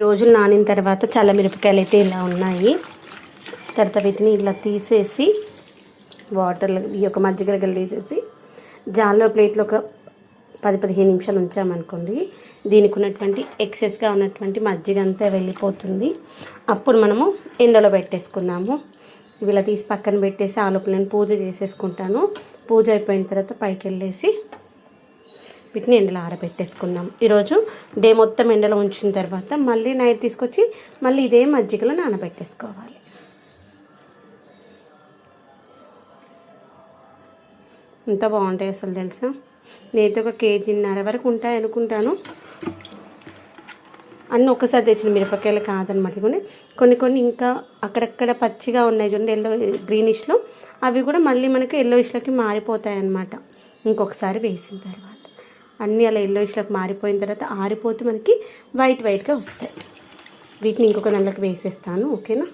రోజులు నానిన తర్వాత చల్ల మిరపకాయలు అయితే ఇలా ఉన్నాయి. తర్వాత వీటిని ఇలా తీసేసి వాటర్లో ఈ యొక్క మజ్జిగ తీసేసి జాల్లో ప్లేట్లో ఒక 10-15 నిమిషాలు ఉంచామనుకోండి, దీనికి ఉన్నటువంటి ఎక్సెస్గా ఉన్నటువంటి మజ్జిగ అంతా వెళ్ళిపోతుంది. అప్పుడు మనము ఎండలో పెట్టేసుకుందాము. ఇలా తీసి పక్కన పెట్టేసి ఆలోపు నేను పూజ చేసేసుకుంటాను. పూజ అయిపోయిన తర్వాత పైకి వెళ్ళేసి వీటిని ఎండలో ఆరబెట్టేసుకుందాం. ఈరోజు డే మొత్తం ఎండలో ఉంచిన తర్వాత మళ్ళీ నైట్ తీసుకొచ్చి మళ్ళీ ఇదే మజ్జిగలో నానబెట్టేసుకోవాలి. ఎంత బాగుంటాయి అసలు తెలుసా. నేనైతే 1.5 కేజీన్నర వరకు ఉంటాయి అనుకుంటాను. అన్నీ ఒక్కసారి తెచ్చిన మిరపకాయలు కాదనమాట. కొన్ని ఇంకా అక్కడక్కడ పచ్చిగా ఉన్నాయి చూడండి, ఎల్లో గ్రీనిష్లో, అవి కూడా మళ్ళీ మనకి ఎల్లోయిష్లోకి మారిపోతాయి అన్నమాట. ఇంకొకసారి వేసిన తర్వాత అన్నీ అలా ఎల్లోయిష్లోకి మారిపోయిన తర్వాత ఆరిపోతే మనకి వైట్గా వస్తాయి. వీటిని ఇంకొక దాంట్లోకి వేసేస్తాను. ఓకేనా.